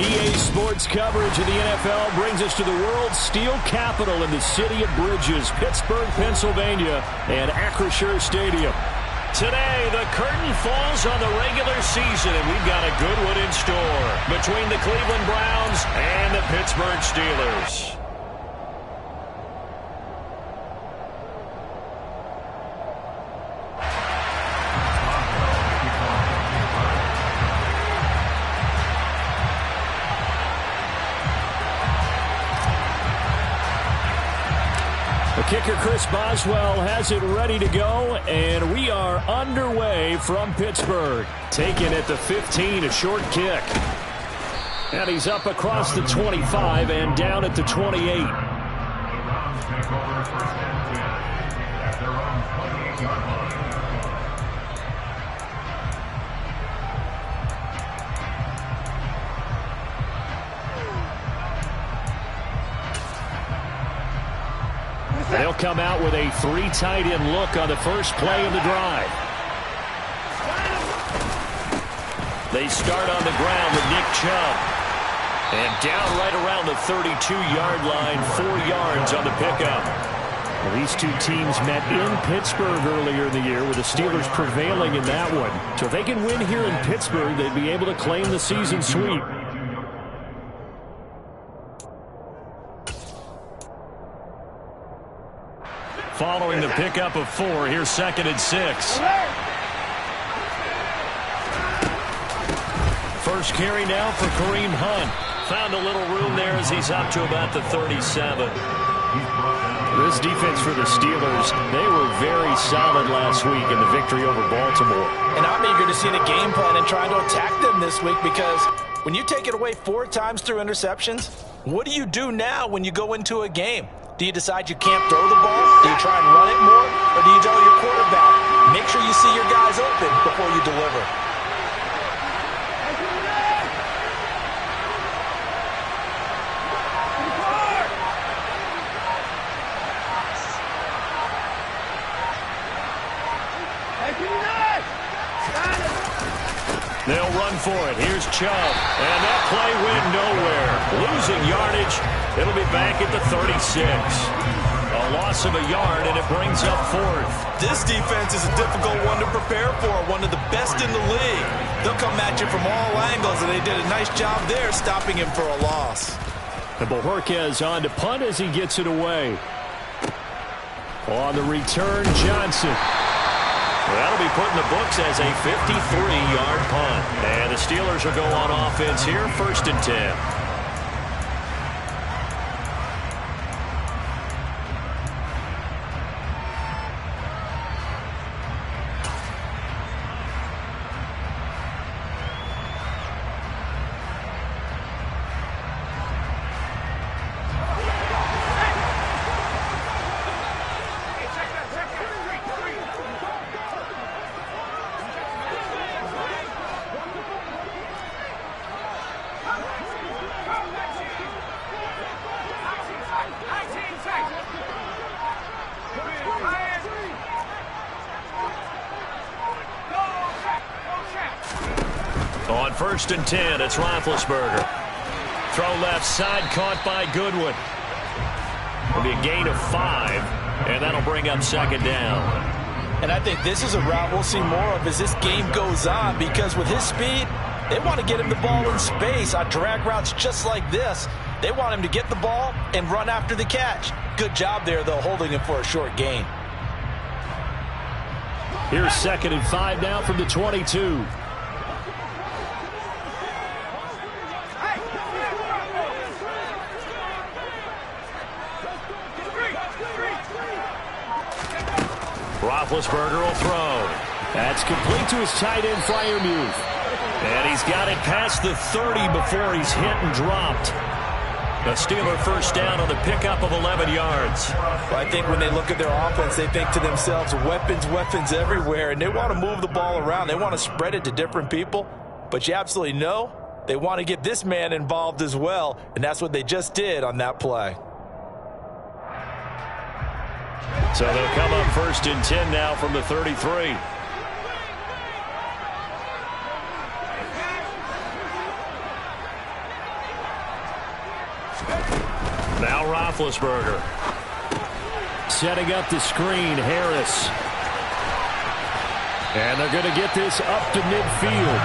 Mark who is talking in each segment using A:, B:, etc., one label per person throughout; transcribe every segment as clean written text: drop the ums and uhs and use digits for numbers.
A: EA Sports coverage of the NFL brings us to the world's steel capital in the city of bridges, Pittsburgh, Pennsylvania, and Acrisure Stadium. Today, the curtain falls on the regular season, and we've got a good one in store between the Cleveland Browns and the Pittsburgh Steelers. Kicker Chris Boswell has it ready to go, and we are underway from Pittsburgh. Taken at the 15, a short kick. And he's up across the 25 and down at the 28. They'll come out with a 3 tight end look on the first play of the drive. They start on the ground with Nick Chubb. And down right around the 32-yard line, 4 yards on the pickup. Well, these two teams met in Pittsburgh earlier in the year, with the Steelers prevailing in that one. So if they can win here in Pittsburgh, they'd be able to claim the season sweep. Following the pickup of 4, here's 2nd and 6. First carry now for Kareem Hunt. Found a little room there as he's up to about the 37. This defense for the Steelers, they were very solid last week in the victory over Baltimore.
B: And I'm eager to see the game plan and trying to attack them this week, because when you take it away 4 times through interceptions, what do you do now when you go into a game? Do you decide you can't throw the ball? Do you try and run it more? Or do you tell your quarterback, make sure you see your guys open before you deliver?
A: They'll run for it. Here's Chubb. And that play went nowhere. Losing yardage. It'll be back at the 36. A loss of a yard, and it brings up 4th.
B: This defense is a difficult one to prepare for, one of the best in the league. They'll come at you from all angles, and they did a nice job there stopping him for a loss.
A: And Bojorquez on to punt as he gets it away. On the return, Johnson. That'll be put in the books as a 53-yard punt. And the Steelers will go on offense here, 1st and 10. On 1st and 10, it's Roethlisberger. Throw left side, caught by Goodwin. It'll be a gain of 5, and that'll bring up 2nd down.
B: And I think this is a route we'll see more of as this game goes on, because with his speed, they want to get him the ball in space on drag routes just like this. They want him to get the ball and run after the catch. Good job there, though, holding him for a short gain.
A: Here's 2nd and 5 now from the 22. Roethlisberger will throw. That's complete to his tight end, Freiermuth. And he's got it past the 30 before he's hit and dropped. A Steeler first down on the pickup of 11 yards.
B: Well, I think when they look at their offense, they think to themselves, weapons, weapons everywhere, and they want to move the ball around. They want to spread it to different people. But you absolutely know they want to get this man involved as well, and that's what they just did on that play.
A: So they'll come up 1st and 10 now from the 33. Now Roethlisberger. Setting up the screen, Harris. And they're going to get this up to midfield.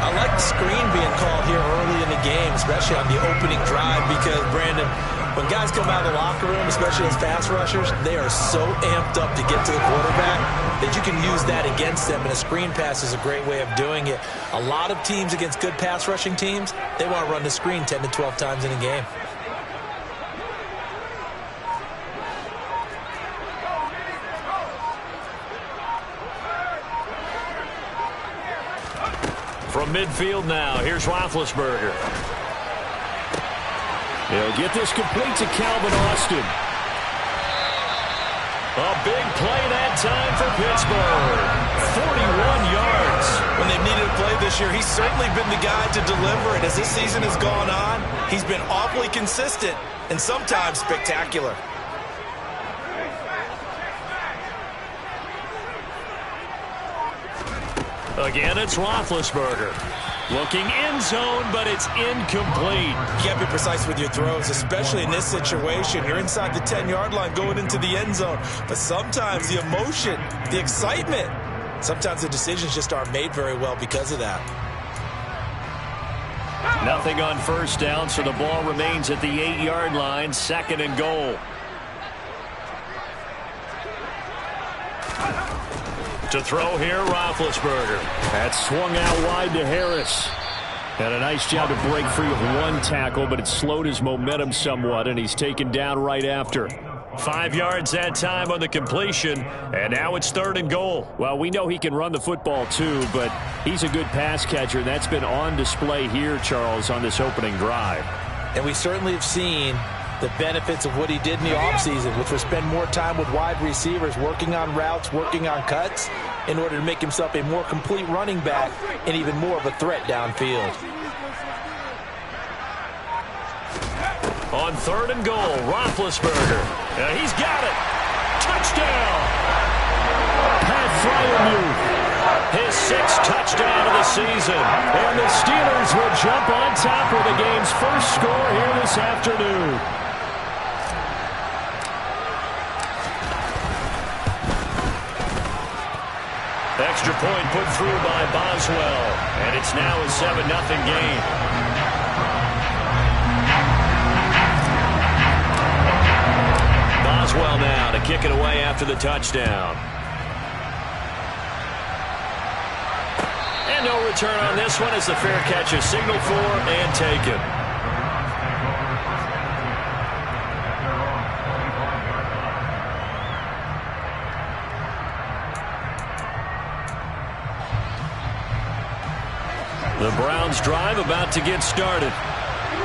B: I like the screen being called here early in the game, especially on the opening drive, because, Brandon, when guys come out of the locker room, especially as pass rushers, they are so amped up to get to the quarterback that you can use that against them, and a screen pass is a great way of doing it. A lot of teams against good pass rushing teams, they want to run the screen 10 to 12 times in a game.
A: From midfield now, here's Roethlisberger. He'll get this complete to Calvin Austin. A big play that time for Pittsburgh. 41 yards.
B: When they've needed a play this year, he's certainly been the guy to deliver it. As this season has gone on, he's been awfully consistent and sometimes spectacular.
A: Again, it's Roethlisberger. Looking end zone, but it's incomplete.
B: You can't be precise with your throws, especially in this situation. You're inside the 10-yard line going into the end zone. But sometimes the emotion, the excitement, sometimes the decisions just aren't made very well because of that.
A: Nothing on first down, so the ball remains at the 8-yard line, 2nd and goal. To throw here, Roethlisberger. That swung out wide to Harris. And a nice job to break free of one tackle, but it slowed his momentum somewhat, and he's taken down right after. 5 yards that time on the completion, and now it's 3rd and goal. Well, we know he can run the football too, but he's a good pass catcher, and that's been on display here, Charles, on this opening drive.
B: And we certainly have seen the benefits of what he did in the offseason, which was spend more time with wide receivers, working on routes, working on cuts, in order to make himself a more complete running back and even more of a threat downfield.
A: On 3rd and goal, Roethlisberger. He's got it. Touchdown. Pat Freiermuth. His 6th touchdown of the season. And the Steelers will jump on top with the game's first score here this afternoon. Extra point put through by Boswell. And it's now a 7-0 game. Boswell now to kick it away after the touchdown. And no return on this one as the fair catch is signaled for and taken. The Browns drive about to get started.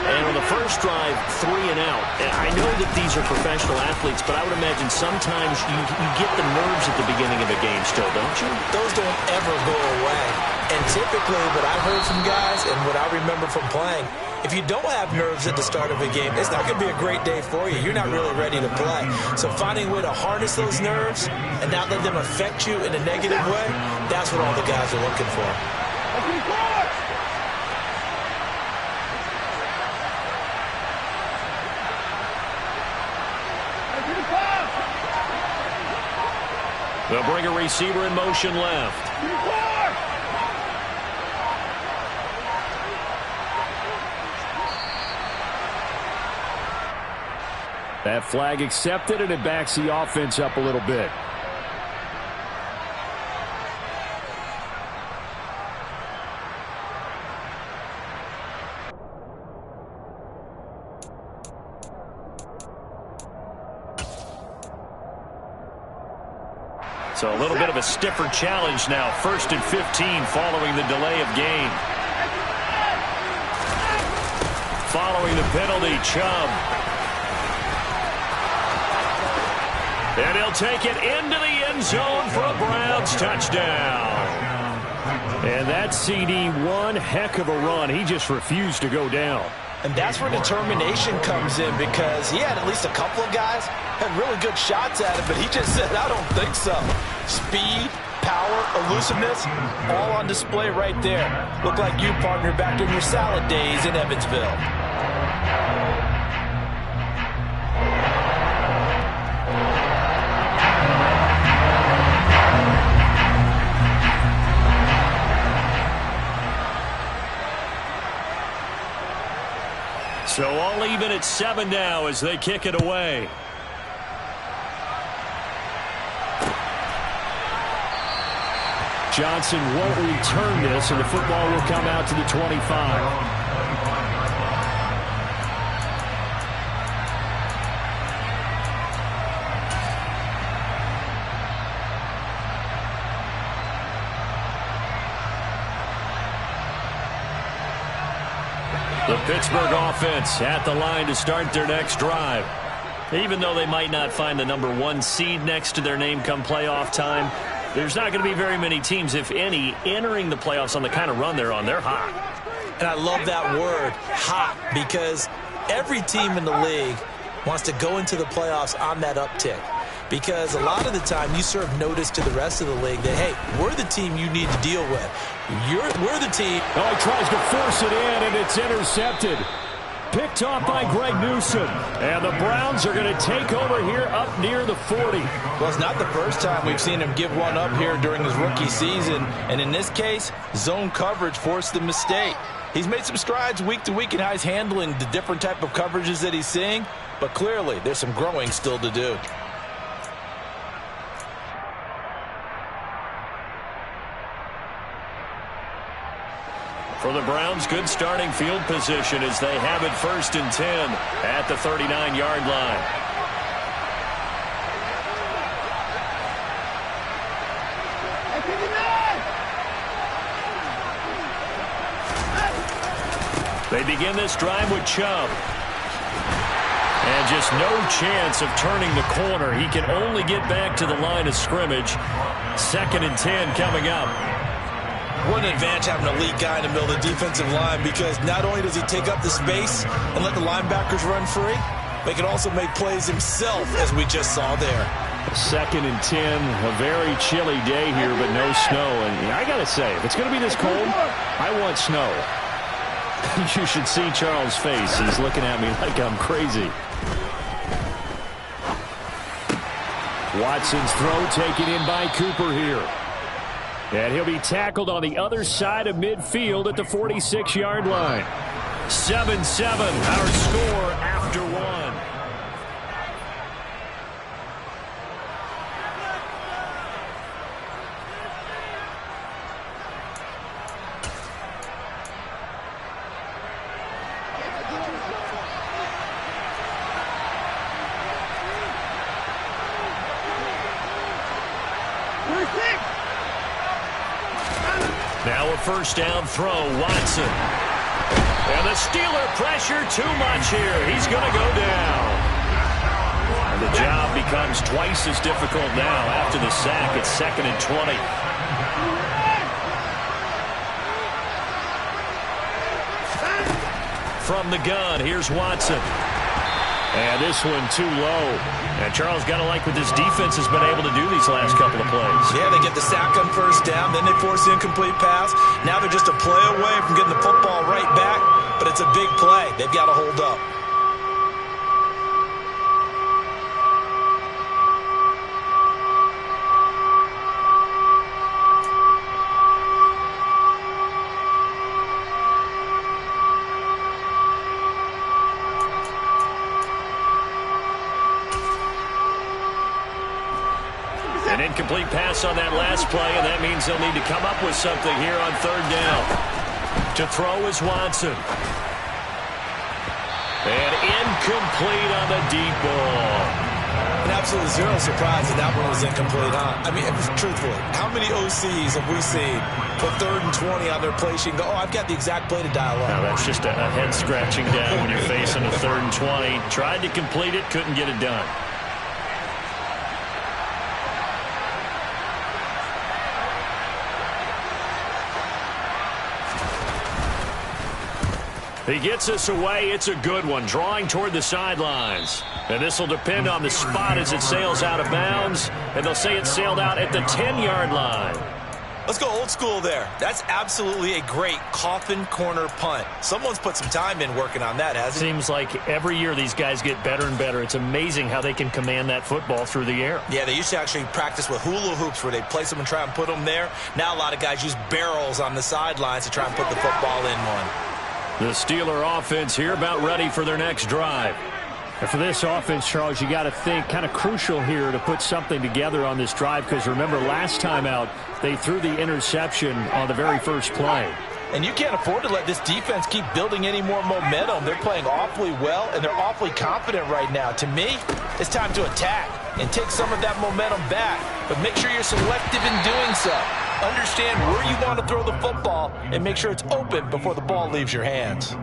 A: And on the first drive, 3 and out. And I know that these are professional athletes, but I would imagine sometimes you get the nerves at the beginning of a game still, don't you?
B: Those don't ever go away. And typically what I've heard from guys and what I remember from playing, if you don't have nerves at the start of a game, it's not going to be a great day for you. You're not really ready to play. So finding a way to harness those nerves and not let them affect you in a negative way, that's what all the guys are looking for.
A: They'll bring a receiver in motion left. That flag accepted, and it backs the offense up a little bit. So a little bit of a stiffer challenge now. 1st and 15 following the delay of game. Following the penalty, Chubb. And he'll take it into the end zone for a Browns touchdown. And that CD, one heck of a run. He just refused to go down.
B: And that's where determination comes in, because he had at least a couple of guys had really good shots at it, but he just said, I don't think so. Speed, power, elusiveness, all on display right there. Look like you, partner, back in your salad days in Evansville.
A: So all even at 7 now as they kick it away. Johnson won't return this, and the football will come out to the 25. The Pittsburgh offense at the line to start their next drive. Even though they might not find the number 1 seed next to their name come playoff time, there's not going to be very many teams, if any, entering the playoffs on the kind of run they're on. They're hot.
B: And I love that word, hot, because every team in the league wants to go into the playoffs on that uptick. Because a lot of the time you serve notice to the rest of the league that, hey, we're the team you need to deal with. We're the team.
A: Oh, he tries to force it in, and it's intercepted. Picked off by Greg Newsome. And the Browns are going to take over here up near the 40.
B: Well, it's not the first time we've seen him give one up here during his rookie season. And in this case, zone coverage forced the mistake. He's made some strides week to week in how he's handling the different type of coverages that he's seeing. But clearly, there's some growing still to do.
A: For the Browns, good starting field position as they have it 1st and 10 at the 39-yard line. They begin this drive with Chubb. And just no chance of turning the corner. He can only get back to the line of scrimmage. 2nd and 10 coming up.
B: What an advantage having an elite guy in the middle of the defensive line, because not only does he take up the space and let the linebackers run free, but he can also make plays himself, as we just saw there.
A: 2nd and 10, a very chilly day here, but no snow. And I got to say, if it's going to be this cold, I want snow. You should see Charles' face. He's looking at me like I'm crazy. Watson's throw taken in by Cooper here. And he'll be tackled on the other side of midfield at the 46-yard line. 7-7, our score after 1. Now a 1st down throw, Watson. And the Steeler pressure too much here. He's going to go down. And the job becomes twice as difficult now after the sack. It's 2nd and 20. From the gun, here's Watson. And this one too low. And Charles got to like what this defense has been able to do these last couple of plays.
B: Yeah, they get the sack on 1st down, then they force the incomplete pass. Now they're just a play away from getting the football right back, but it's a big play. They've got to hold up.
A: An incomplete pass on that last play, and that means they'll need to come up with something here on 3rd down. To throw is Watson. And incomplete on the deep ball.
B: And absolutely zero surprise that that one was incomplete, huh? I mean, truthfully, how many OCs have we seen put 3rd and 20 on their play sheet and go, oh, I've got the exact play to dial up?
A: Now, that's just a head-scratching down when you're facing a 3rd and 20. Tried to complete it, couldn't get it done. He gets us away. It's a good one, drawing toward the sidelines. And this will depend on the spot as it sails out of bounds. And they'll say it sailed out at the 10-yard line.
B: Let's go old school there. That's absolutely a great coffin corner punt. Someone's put some time in working on that, hasn't he?
A: Seems like every year these guys get better and better. It's amazing how they can command that football through the air.
B: Yeah, they used to actually practice with hula hoops where they place them and try and put them there. Now a lot of guys use barrels on the sidelines to try and put the football in one.
A: The Steeler offense here about ready for their next drive.
C: And for this offense, Charles, you got to think kind of crucial here to put something together on this drive, because remember last time out they threw the interception on the very first play.
B: And you can't afford to let this defense keep building any more momentum. They're playing awfully well, and they're awfully confident right now. To me, it's time to attack and take some of that momentum back. But make sure you're selective in doing so. Understand where you want to throw the football and make sure it's open before the ball leaves your hands.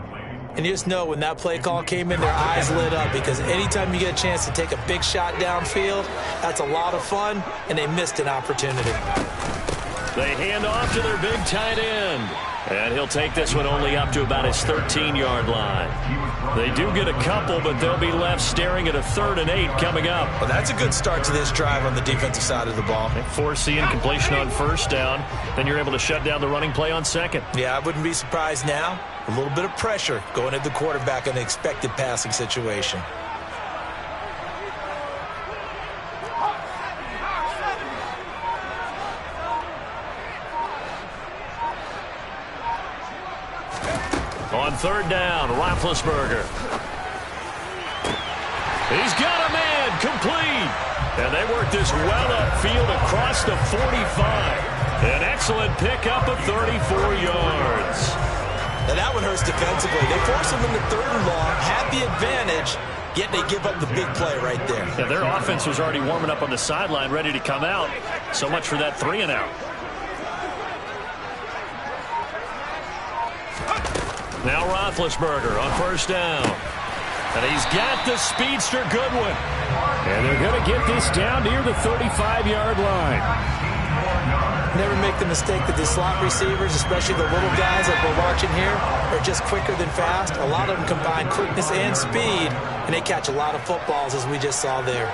B: And you just know when that play call came in, their eyes lit up, because anytime you get a chance to take a big shot downfield, that's a lot of fun, and they missed an opportunity.
A: They hand off to their big tight end. And he'll take this one only up to about his 13-yard line. They do get a couple, but they'll be left staring at a 3rd and 8 coming up.
B: Well, that's a good start to this drive on the defensive side of the ball.
A: Force the incompletion on first down. Then you're able to shut down the running play on second.
B: Yeah, I wouldn't be surprised now. A little bit of pressure going at the quarterback in an expected passing situation.
A: On 3rd down, Roethlisberger. He's got a man, complete. And they work this well upfield across the 45. An excellent pickup of 34 yards.
B: Now that one hurts defensively. They force him into 3rd and long, have the advantage, yet they give up the big play right there.
A: Yeah, their offense was already warming up on the sideline, ready to come out. So much for that 3 and out. Now Roethlisberger on 1st down. And he's got the speedster Goodwin.
C: And they're going to get this down near the 35-yard line.
B: Never make the mistake that the slot receivers, especially the little guys like we're watching here, are just quicker than fast. A lot of them combine quickness and speed, and they catch a lot of footballs, as we just saw there.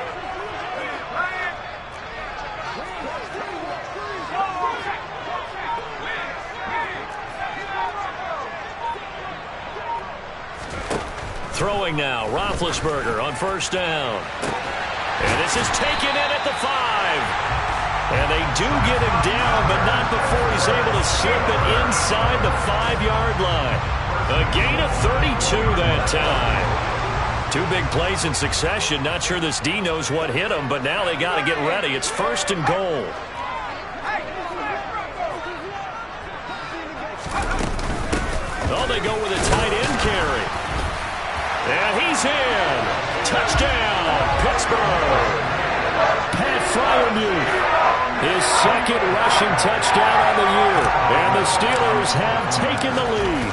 A: Throwing now, Roethlisberger on 1st down. And this is taken in at the 5. And they do get him down, but not before he's able to slip it inside the 5-yard line. A gain of 32 that time. 2 big plays in succession. Not sure this D knows what hit him, but now they got to get ready. It's 1st and goal. Oh, they go with a tight end carry. And he's in. Touchdown, Pittsburgh. Pat Freiermuth, his 2nd rushing touchdown on the year. And the Steelers have taken the lead.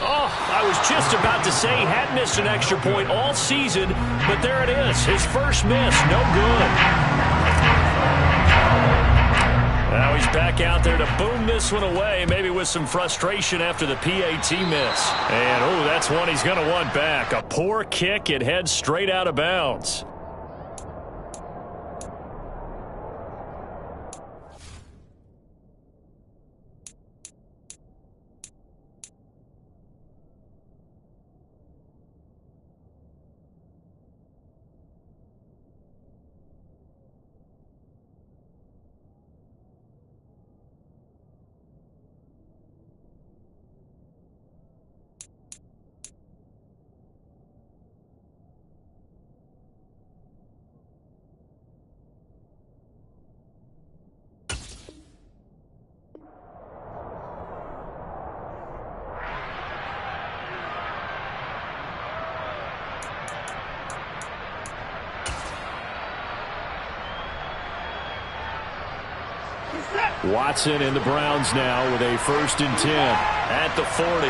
A: Oh, I was just about to say he had missed an extra point all season, but there it is. His first miss, no good. Now he's back out there to boom this one away, maybe with some frustration after the PAT miss. And, oh, that's one he's going to want back. A poor kick. It heads straight out of bounds. Watson and the Browns now with a 1st and 10 at the 40.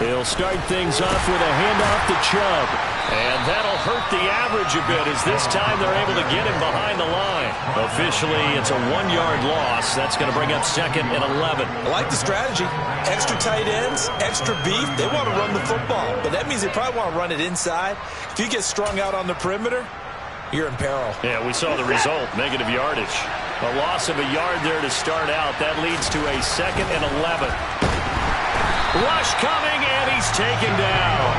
A: He'll start things off with a handoff to Chubb. And that'll hurt the average a bit, as this time they're able to get him behind the line. Officially, it's a 1-yard loss. That's going to bring up 2nd and 11.
B: I like the strategy. Extra tight ends, extra beef. They want to run the football, but that means they probably want to run it inside. If you get strung out on the perimeter, you're in peril.
A: Yeah, we saw the result, negative yardage. A loss of a yard there to start out. That leads to a 2nd and 11. Rush coming, and he's taken down.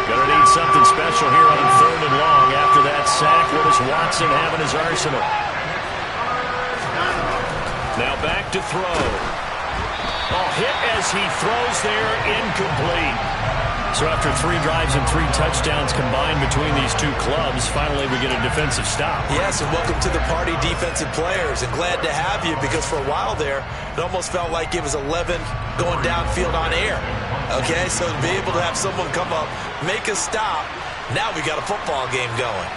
A: Gonna need something special here on 3rd and long after that sack. What does Watson have in his arsenal? Now back back to throw. Oh, hit as he throws there, incomplete. So after 3 drives and 3 touchdowns combined between these two clubs, finally we get a defensive stop.
B: Yes, and welcome to the party, defensive players, and glad to have you, because for a while there, it almost felt like it was 11 going downfield on air. Okay, so to be able to have someone come up, make a stop, now we got a football game going.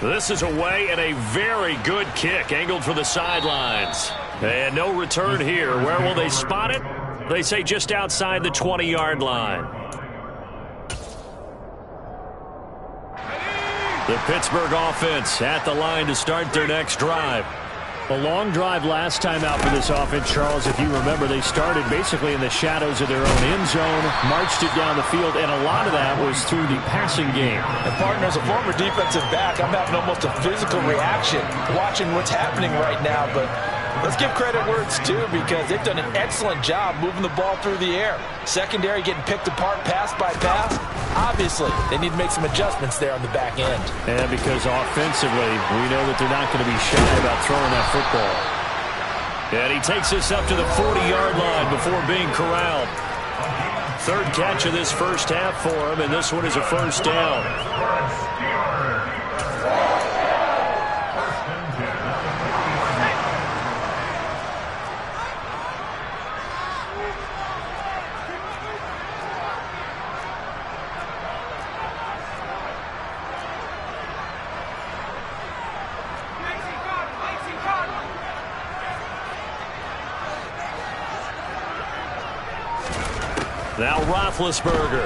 A: This is away and a very good kick, angled for the sidelines. And no return here. Where will they spot it? They say just outside the 20-yard line. The Pittsburgh offense at the line to start their next drive.
C: A long drive last time out for this offense, Charles. If you remember, they started basically in the shadows of their own end zone, marched it down the field, and a lot of that was through the passing game.
B: And partner, as a former defensive back, I'm having almost a physical reaction watching what's happening right now. But let's give credit where it's due, because they've done an excellent job moving the ball through the air. Secondary getting picked apart pass by pass. Obviously, they need to make some adjustments there on the back end.
C: And because offensively, we know that they're not going to be shy about throwing that football.
A: And he takes us up to the 40-yard line before being corralled. 3rd catch of this first half for him, and this one is a first down. Now Roethlisberger.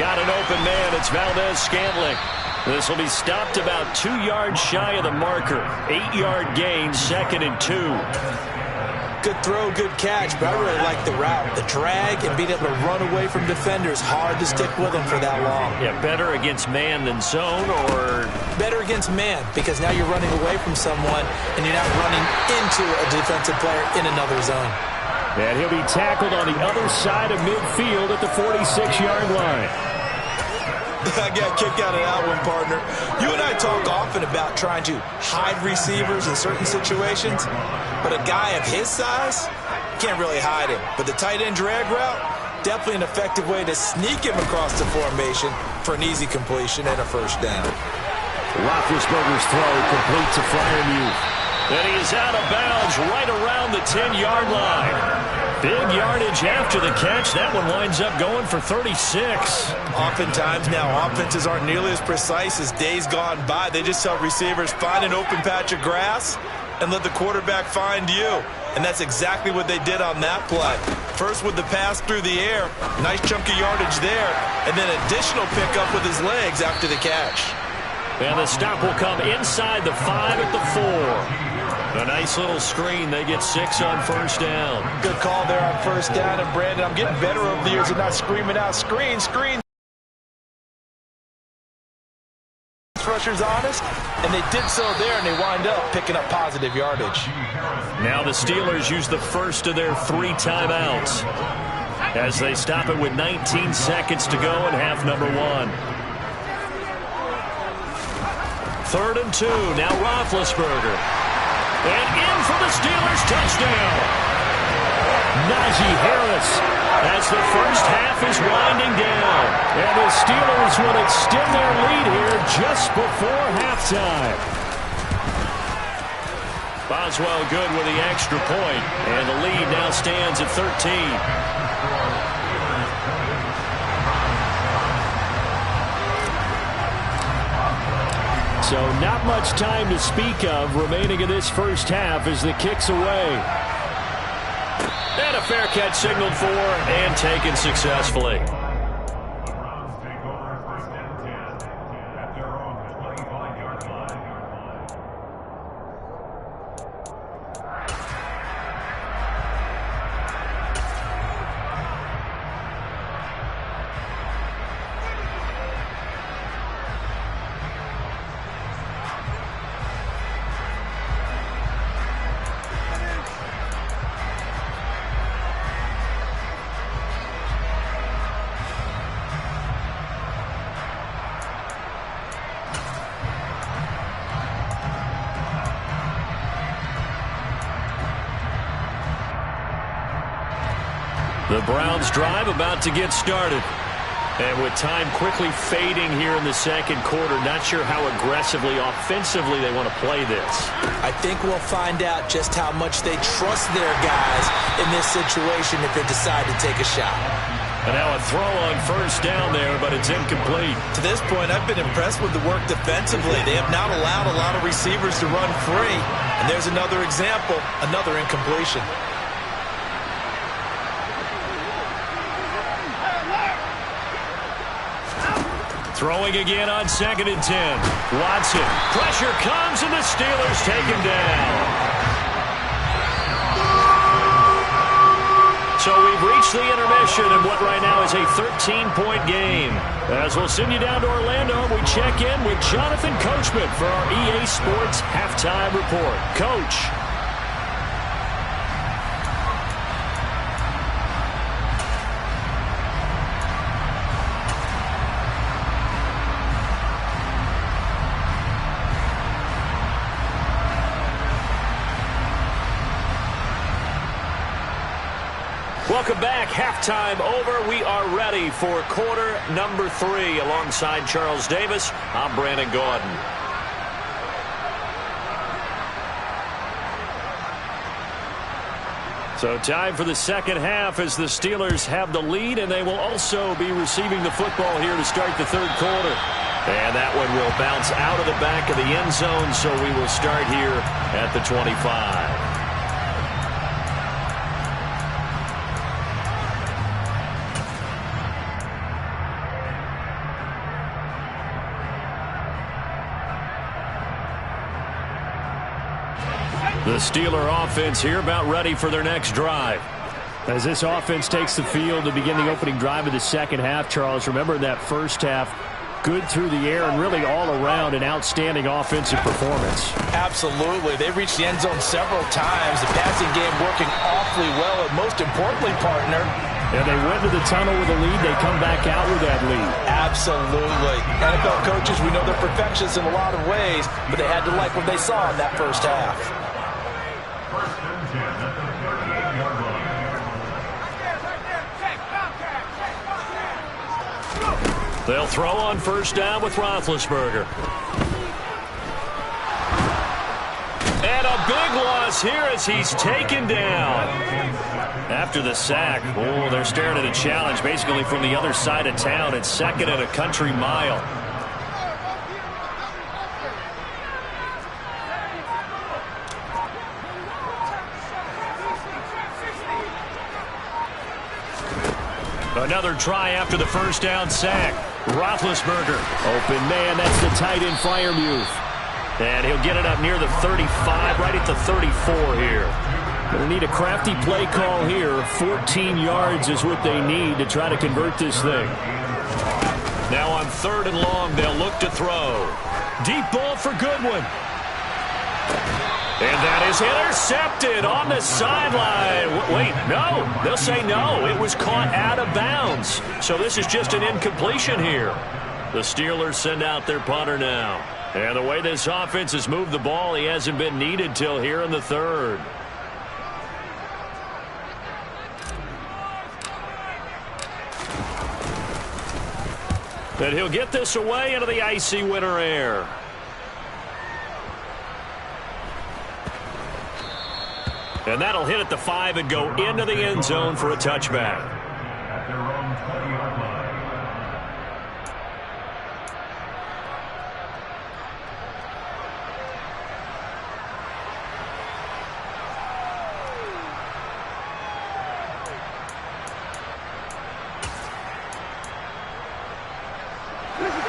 A: Got an open man. It's Valdez-Scantling. This will be stopped about 2 yards shy of the marker. 8-yard gain, 2nd and 2.
B: Good throw, good catch, but I really like the route. The drag and being able to run away from defenders. Hard to stick with them for that long.
A: Yeah, better against man than zone, or?
B: Better against man, because now you're running away from someone and you're not running into a defensive player in another zone.
C: And he'll be tackled on the other side of midfield at the 46-yard line.
B: I got a kick out of that one, partner. You and I talk often about trying to hide receivers in certain situations, but a guy of his size can't really hide him. But the tight end drag route, definitely an effective way to sneak him across the formation for an easy completion and a first down.
C: Roethlisberger's throw complete to Freiermuth.
A: And he is out of bounds right around the 10-yard line. Big yardage after the catch. That one winds up going for 36.
B: Oftentimes now, offenses aren't nearly as precise as days gone by. They just tell receivers, find an open patch of grass and let the quarterback find you. And that's exactly what they did on that play. First with the pass through the air, nice chunky yardage there, and then additional pickup with his legs after the catch.
A: And the stop will come inside the 5 at the 4. A nice little screen. They get 6 on first down.
B: Good call there on first down. And Brandon, I'm getting better over the years of not screaming out, screen, screen. Rushers honest, and they did so there, and they wind up picking up positive yardage.
A: Now the Steelers use the first of their 3 timeouts as they stop it with 19 seconds to go in half number 1. 3rd and 2. Now Roethlisberger. And in for the Steelers touchdown. Najee Harris as the first half is winding down. And the Steelers will extend their lead here just before halftime. Boswell good with the extra point, and the lead now stands at 13.
C: So not much time to speak of remaining in this first half as the kick's away.
A: And a fair catch signaled for and taken successfully. The Browns drive about to get started. And with time quickly fading here in the second quarter, not sure how aggressively, offensively they want to play this.
B: I think we'll find out just how much they trust their guys in this situation if they decide to take a shot.
A: And now a throw on first down there, but it's incomplete.
B: To this point, I've been impressed with the work defensively. They have not allowed a lot of receivers to run free. And there's another example, another incompletion.
A: Throwing again on 2nd and 10. Watson. Pressure comes, and the Steelers take him down. So we've reached the intermission in what right now is a 13-point game. As we'll send you down to Orlando, we check in with Jonathan Coachman for our EA Sports Halftime Report. Coach. Welcome back. Halftime over. We are ready for quarter number 3. Alongside Charles Davis, I'm Brandon Gaudin. So time for the second half as the Steelers have the lead, and they will also be receiving the football here to start the third quarter. And that one will bounce out of the back of the end zone, so we will start here at the 25. The Steeler offense here about ready for their next drive.
C: As this offense takes the field to begin the opening drive of the second half, Charles, remember that first half, good through the air and really all around an outstanding offensive performance.
B: Absolutely. They reached the end zone several times. The passing game working awfully well, and most importantly, partner,
C: and they went to the tunnel with a lead. They come back out with that lead.
B: Absolutely. NFL coaches, we know they're perfectionists in a lot of ways, but they had to like what they saw in that first half.
A: They'll throw on first down with Roethlisberger. And a big loss here as he's taken down. After the sack, they're staring at a challenge basically from the other side of town. It's 2nd and a country mile. Another try after the first down sack. Roethlisberger.
C: Open man, that's the tight end Freiermuth.
A: And he'll get it up near the 35, right at the 34 here.
C: They'll need a crafty play call here. 14 yards is what they need to try to convert this thing.
A: Now on 3rd and long, they'll look to throw. Deep ball for Goodwin. And that is intercepted on the sideline. Wait, no. They'll say no. It was caught out of bounds. So this is just an incompletion here. The Steelers send out their punter now. And the way this offense has moved the ball, he hasn't been needed till here in the 3rd. And he'll get this away into the icy winter air. And that'll hit at the 5 and go into the end zone for a touchback.
D: At their own 20-yard line.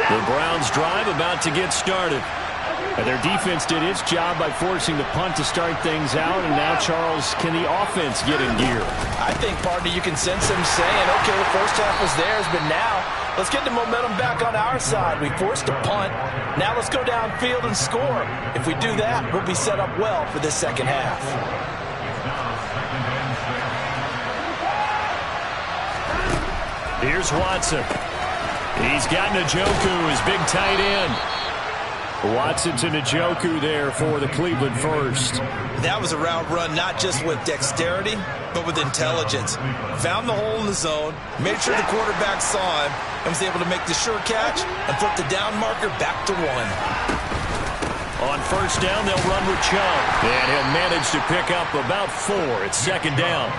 A: The Browns drive about to get started.
C: And their defense did its job by forcing the punt to start things out. And now, Charles, can the offense get in gear?
B: I think, partner, you can sense them saying, okay, the first half was theirs, but now let's get the momentum back on our side. We forced a punt. Now let's go downfield and score. If we do that, we'll be set up well for this second half.
A: Here's Watson. He's got Njoku, his big tight end.
C: Watson to Njoku there for the Cleveland first.
B: That was a route run not just with dexterity, but with intelligence. Found the hole in the zone, made sure the quarterback saw him, and was able to make the sure catch and flip the down marker back to 1.
A: On first down, they'll run with Chubb. And he'll manage to pick up about 4. It's second down.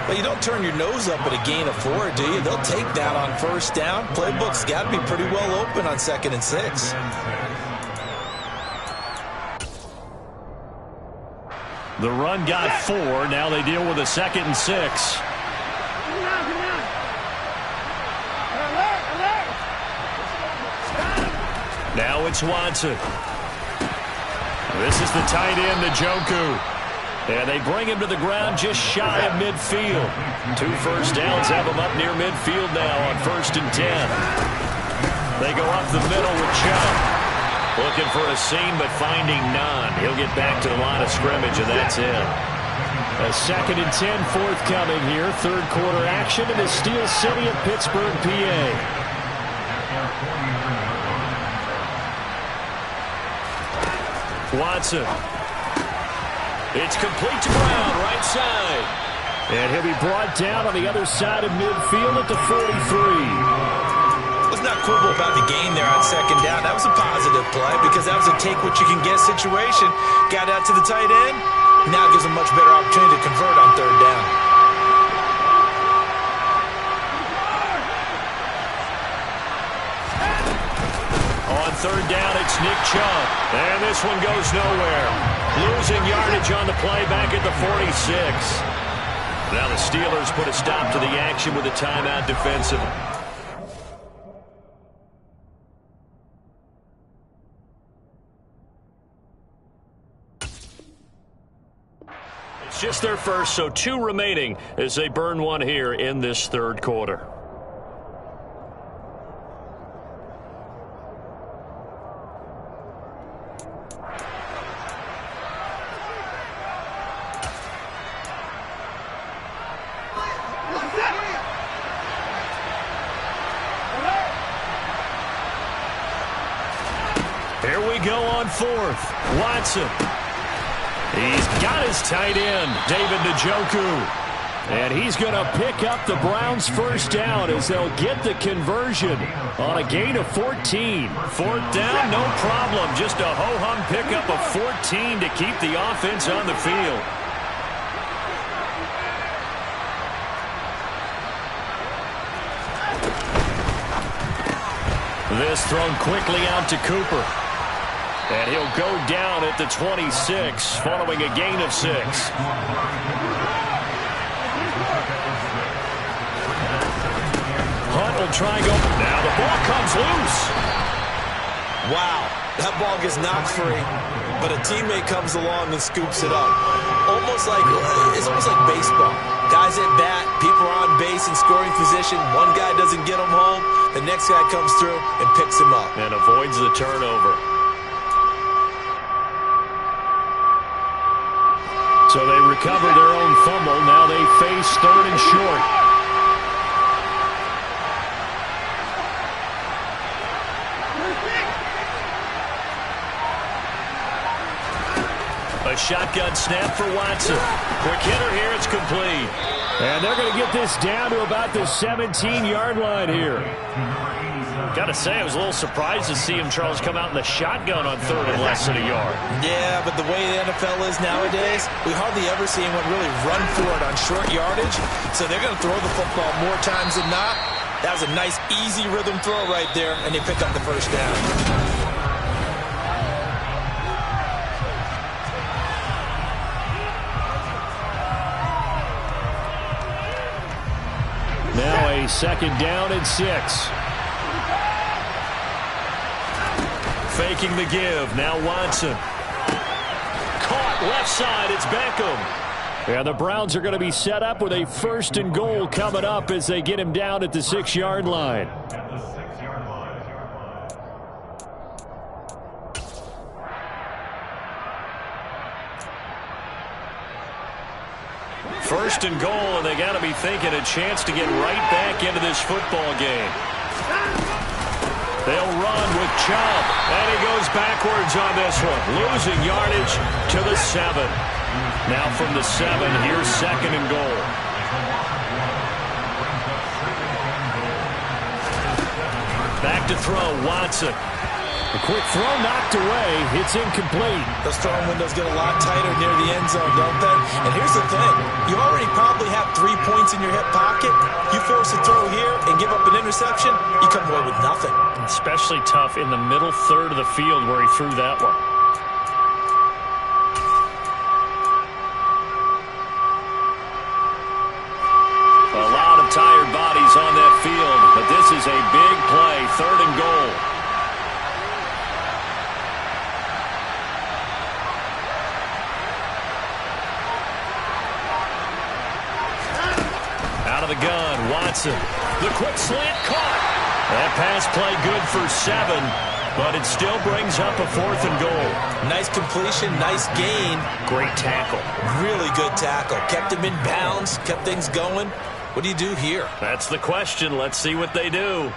B: But you don't turn your nose up at a gain of 4, do you? They'll take that on first down. Playbook's got to be pretty well open on 2nd and 6.
A: The run got 4. Now they deal with a 2nd and 6. Now it's Watson. This is the tight end, Njoku. And they bring him to the ground just shy of midfield. 2 first downs have him up near midfield now on 1st and 10. They go up the middle with Chubb. Looking for a seam, but finding none. He'll get back to the line of scrimmage, and that's it.
C: A 2nd and 10 forthcoming here. 3rd quarter action in the Steel City of Pittsburgh, PA.
A: Watson. It's complete to Brown, right side.
C: And he'll be brought down on the other side of midfield at the 43.
B: Let's not quibble about the gain there on 2nd down. That was a positive play because that was a take-what-you-can-get situation. Got out to the tight end. Now gives a much better opportunity to convert on 3rd down.
A: On 3rd down, it's Nick Chubb. And this one goes nowhere. Losing yardage on the play back at the 46. Now the Steelers put a stop to the action with a timeout defensively. It's just their first, so 2 remaining as they burn one here in this 3rd quarter. Here we go on 4th. Watson. He's got his tight end, David Njoku.
C: And he's going to pick up the Browns' first down as they'll get the conversion on a gain of 14.
A: 4th down, no problem. Just a ho-hum pickup of 14 to keep the offense on the field. This thrown quickly out to Cooper. And he'll go down at the 26 following a gain of 6. Hunt will try and go. Now the ball comes loose.
B: Wow, that ball gets knocked free, but a teammate comes along and scoops it up. It's almost like baseball. Guys at bat, people are on base in scoring position. One guy doesn't get him home. The next guy comes through and picks him up.
A: And avoids the turnover.
C: So they recover their own fumble. Now they face 3rd and short.
A: A shotgun snap for Watson. Quick hitter here. It's complete.
C: And they're going to get this down to about the 17-yard line here.
A: Got to say, I was a little surprised to see him, Charles, come out in the shotgun on 3rd and less than a yard.
B: Yeah, but the way the NFL is nowadays, we hardly ever see anyone really run for it on short yardage. So they're going to throw the football more times than not. That was a nice, easy rhythm throw right there, and they pick up the first down.
C: Now a 2nd down and 6.
A: Faking the give. Now Watson. Caught left side. It's Beckham.
C: And the Browns are going to be set up with a 1st and goal coming up as they get him down at the 6-yard line.
D: At the 6-yard line.
A: 1st and goal, and they got to be thinking a chance to get right back into this football game. They'll run with Chubb, and he goes backwards on this one, losing yardage to the 7. Now from the 7, here's 2nd and goal. Back to throw, Watson.
C: A quick throw knocked away. It's incomplete.
B: Those throwing windows get a lot tighter near the end zone, don't they? And here's the thing. You already probably have 3 points in your hip pocket. You force a throw here and give up an interception, you come away with nothing.
C: Especially tough in the middle third of the field where he threw that one.
A: A lot of tired bodies on that field, but this is a big play, 3rd and goal. Out of the gun, Watson. The quick slant caught. That pass play good for 7, but it still brings up a 4th and goal.
B: Nice completion, nice gain.
A: Great tackle.
B: Really good tackle. Kept him in bounds, kept things going. What do you do here?
A: That's the question. Let's see what they do.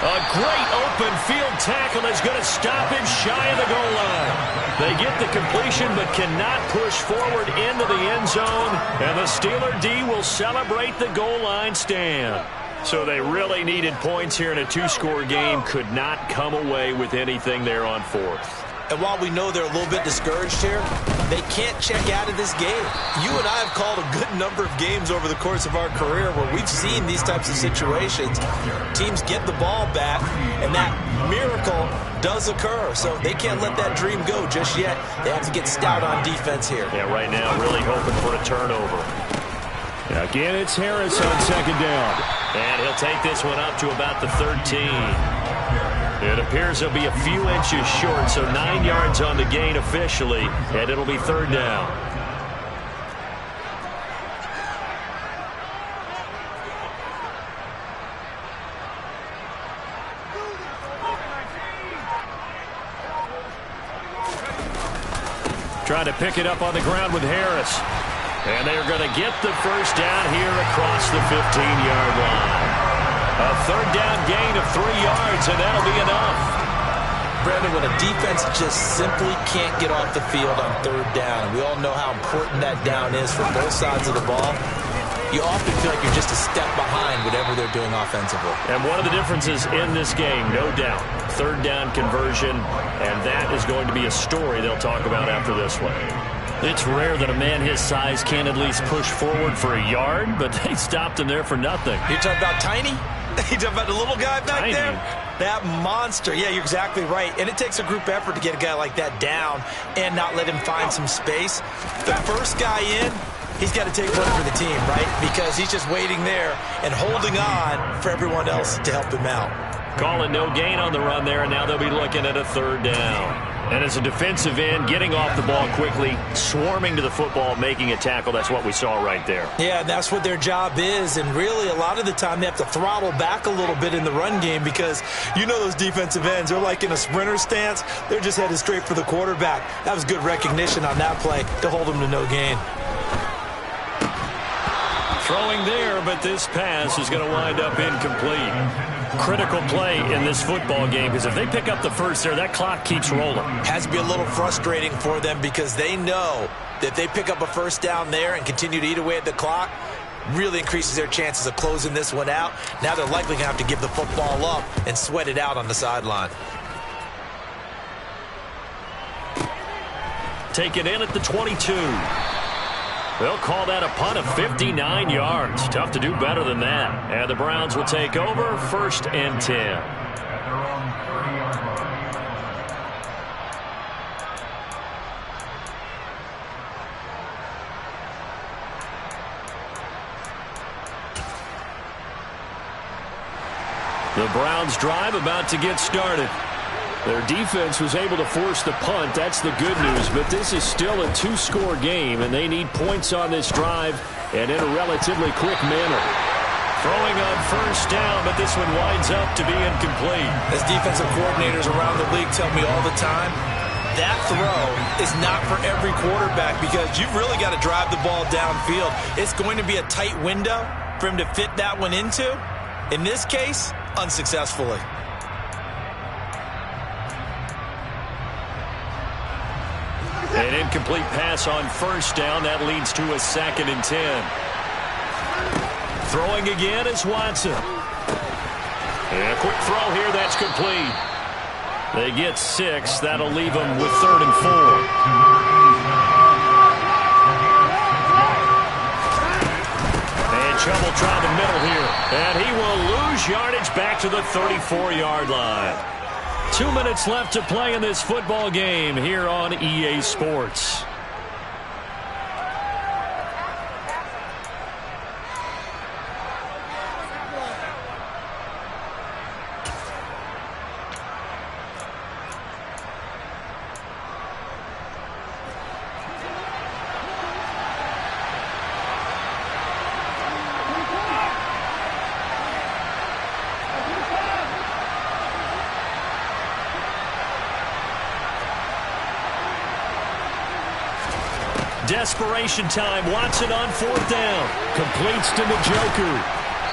A: A great open field tackle is going to stop him shy of the goal line. They get the completion but cannot push forward into the end zone, and the Steeler D will celebrate the goal line stand. So they really needed points here in a 2-score game, could not come away with anything there on 4th.
B: And while we know they're a little bit discouraged here, they can't check out of this game. You and I have called a good number of games over the course of our career where we've seen these types of situations. Teams get the ball back, and that miracle does occur. So they can't let that dream go just yet. They have to get stout on defense here.
A: Yeah, right now really hoping for a turnover.
C: Again, it's Harris on 2nd down.
A: And he'll take this one up to about the 13. It appears he'll be a few inches short, so 9 yards on the gain officially, and it'll be 3rd down.
C: Trying to pick it up on the ground with Harris.
A: And they're going to get the first down here across the 15-yard line. A 3rd down gain of 3 yards, and that'll be enough.
B: Brandon, when a defense just simply can't get off the field on 3rd down, we all know how important that down is for both sides of the ball, you often feel like you're just a step behind whatever they're doing offensively.
A: And one of the differences in this game, no doubt, 3rd down conversion, and that is going to be a story they'll talk about after this one.
C: It's rare that a man his size can at least push forward for a yard, but they stopped him there for nothing.
B: You're talking about Tiny? You talking about the little guy back
C: Tiny.
B: there? That monster. Yeah, you're exactly right. And it takes a group effort to get a guy like that down and not let him find some space. The first guy in, he's got to take one for the team, right? Because he's just waiting there and holding on for everyone else to help him out.
A: Calling no gain on the run there, and now they'll be looking at a 3rd down. And as a defensive end, getting off the ball quickly, swarming to the football, making a tackle, that's what we saw right there.
B: Yeah, and that's what their job is. And really, a lot of the time, they have to throttle back a little bit in the run game because you know those defensive ends, they're like in a sprinter stance. They're just headed straight for the quarterback. That was good recognition on that play to hold them to no gain.
A: Throwing there, but this pass is going to wind up incomplete.
C: Critical play in this football game because if they pick up the first there, that clock keeps rolling.
B: Has to be a little frustrating for them because they know that if they pick up a first down there and continue to eat away at the clock, really increases their chances of closing this one out. Now they're likely going to have to give the football up and sweat it out on the sideline.
A: Take it in at the 22. They'll call that a punt of 59 yards. Tough to do better than that. And the Browns will take over 1st and 10. The Browns drive about to get started.
C: Their defense was able to force the punt. That's the good news. But this is still a two-score game, and they need points on this drive and in a relatively quick manner.
A: Throwing on first down, but this one winds up to be incomplete.
B: As defensive coordinators around the league tell me all the time, that throw is not for every quarterback because you've really got to drive the ball downfield. It's going to be a tight window for him to fit that one into. In this case, unsuccessfully.
A: An incomplete pass on first down. That leads to a 2nd and 10. Throwing again is Watson. And a quick throw here. That's complete. They get 6. That'll leave them with 3rd and 4. And Chubb will try the middle here. And he will lose yardage back to the 34-yard line. 2 minutes left to play in this football game here on EA Sports. Desperation time. Watson on 4th down. Completes to the Joker.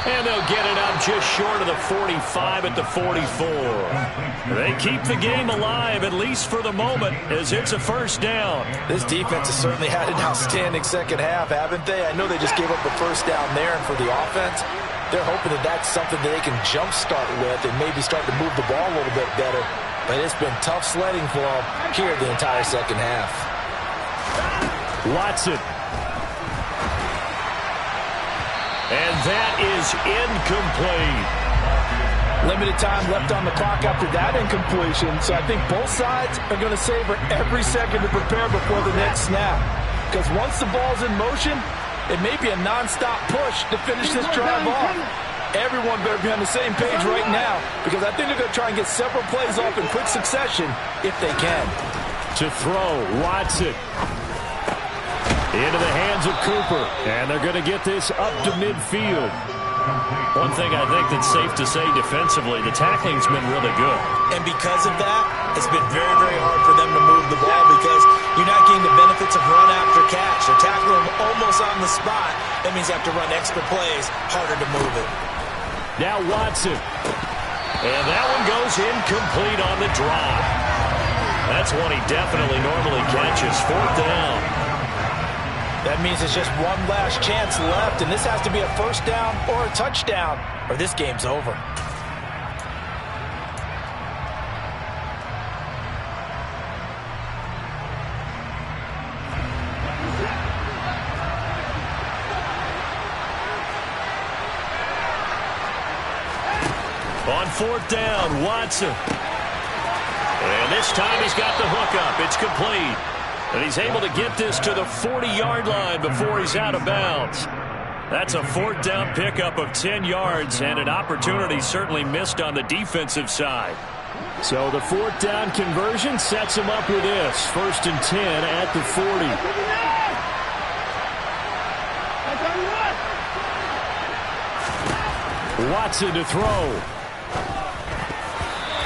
A: And they'll get it out just short of the 45 at the 44. They keep the game alive, at least for the moment, as it's a first down.
B: This defense has certainly had an outstanding second half, haven't they? I know they just gave up the first down there, and for the offense, they're hoping that that's something that they can jumpstart with and maybe start to move the ball a little bit better. But it's been tough sledding for them here the entire second half.
C: Watson. And that is incomplete.
B: Limited time left on the clock after that incompletion, so I think both sides are going to savor every second to prepare before the next snap. Because once the ball's in motion, it may be a nonstop push to finish this drive off. Everyone better be on the same page right now, because I think they're going to try and get several plays off in quick succession if they can.
C: To throw, Watson. Into the hands of Cooper. And they're going to get this up to midfield.
A: One thing I think that's safe to say defensively, the tackling's been really good.
B: And because of that, it's been very, very hard for them to move the ball because you're not getting the benefits of run after catch. They're tackling them almost on the spot. That means you have to run extra plays, harder to move it.
C: Now Watson.
A: And that one goes incomplete on the drop. That's one he definitely normally catches. 4th down.
B: That means it's just one last chance left, and this has to be a first down or a touchdown, or this game's over.
A: On 4th down, Watson. And this time he's got the hook up. It's complete. And he's able to get this to the 40-yard line before he's out of bounds. That's a 4th down pickup of 10 yards and an opportunity certainly missed on the defensive side.
C: So the 4th down conversion sets him up with this. 1st and 10 at the 40. Watson to throw.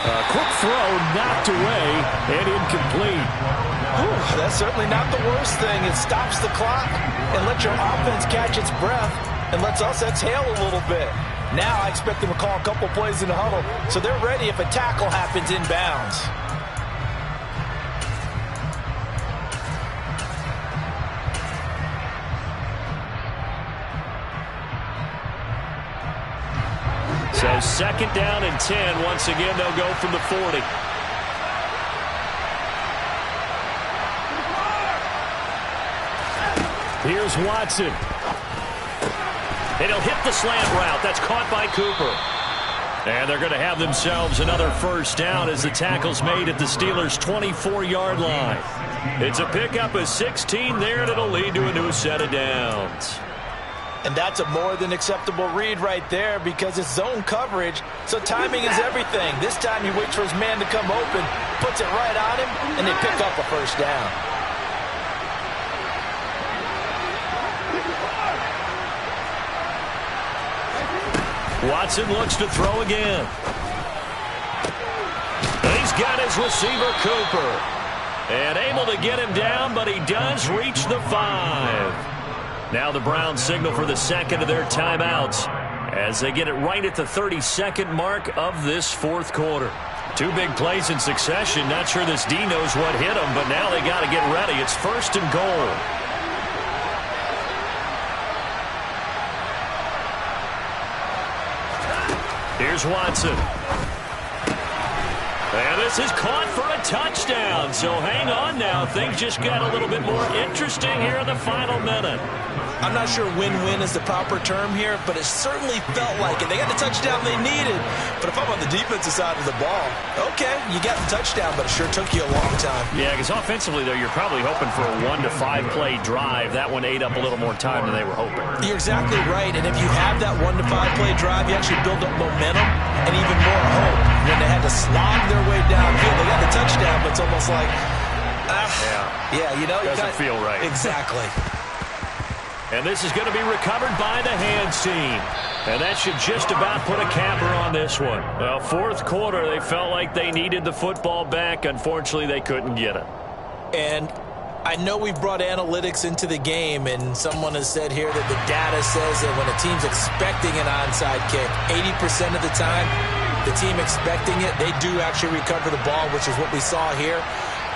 C: A quick throw knocked away and incomplete.
B: Whew, that's certainly not the worst thing. It stops the clock and lets your offense catch its breath and lets us exhale a little bit. Now I expect them to call a couple plays in the huddle so they're ready if a tackle happens inbounds.
A: So 2nd down and 10. Once again, they'll go from the 40.
C: Here's Watson.
A: And he'll hit the slant route. That's caught by Cooper. And they're going to have themselves another first down as the tackle's made at the Steelers' 24-yard line. It's a pickup of 16 there, and it'll lead to a new set of downs.
B: And that's a more than acceptable read right there because it's zone coverage, so timing is everything. This time he waits for his man to come open, puts it right on him, and they pick up a first down.
A: Watson looks to throw again. He's got his receiver, Cooper. And able to get him down, but he does reach the 5. Now the Browns signal for the second of their timeouts as they get it right at the 32nd mark of this fourth quarter. Two big plays in succession. Not sure this D knows what hit him, but now they got to get ready. It's first and goal. Here's Watson. And this is caught for a touchdown. So hang on now. Things just got a little bit more interesting here in the final minute.
B: I'm not sure win-win is the proper term here, but it certainly felt like it. They got the touchdown they needed. But if I'm on the defensive side of the ball, okay, you got the touchdown, but it sure took you a long time.
A: Yeah, because offensively, though, you're probably hoping for a 1 to 5 play drive. That one ate up a little more time than they were hoping.
B: You're exactly right. And if you have that 1 to 5 play drive, you actually build up momentum and even more hope. When they had to slog their way downfield, they got the touchdown, but it's almost like, yeah, you know,
A: doesn't feel right.
B: Exactly.
A: And this is going to be recovered by the hands team. And that should just about put a capper on this one. Well, fourth quarter, they felt like they needed the football back. Unfortunately, they couldn't get it.
B: And I know we've brought analytics into the game, and someone has said here that the data says that when a team's expecting an onside kick, 80% of the time, the team expecting it, they do actually recover the ball, which is what we saw here.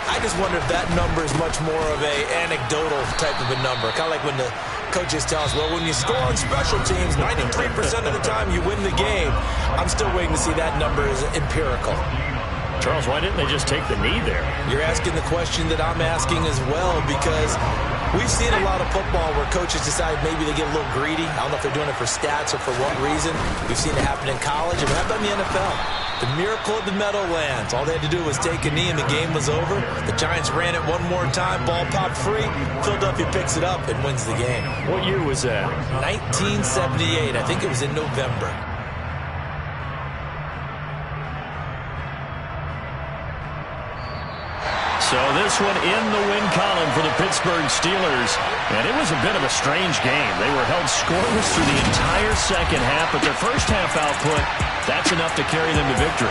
B: I just wonder if that number is much more of a anecdotal type of a number. Kind of like when the coaches tell us, well, when you score on special teams, 93% of the time you win the game. I'm still waiting to see that number is empirical.
A: Charles, why didn't they just take the knee there?
B: You're asking the question that I'm asking as well, because we've seen a lot of football where coaches decide maybe they get a little greedy. I don't know if they're doing it for stats or for what reason. We've seen it happen in college, and it happened in the NFL. The miracle of the Meadowlands. All they had to do was take a knee and the game was over. The Giants ran it one more time. Ball popped free. Philadelphia picks it up and wins the game.
A: What year was that?
B: 1978. I think it was in November.
A: So this one in the win column for the Pittsburgh Steelers. And it was a bit of a strange game. They were held scoreless through the entire second half, but their first half output, that's enough to carry them to victory.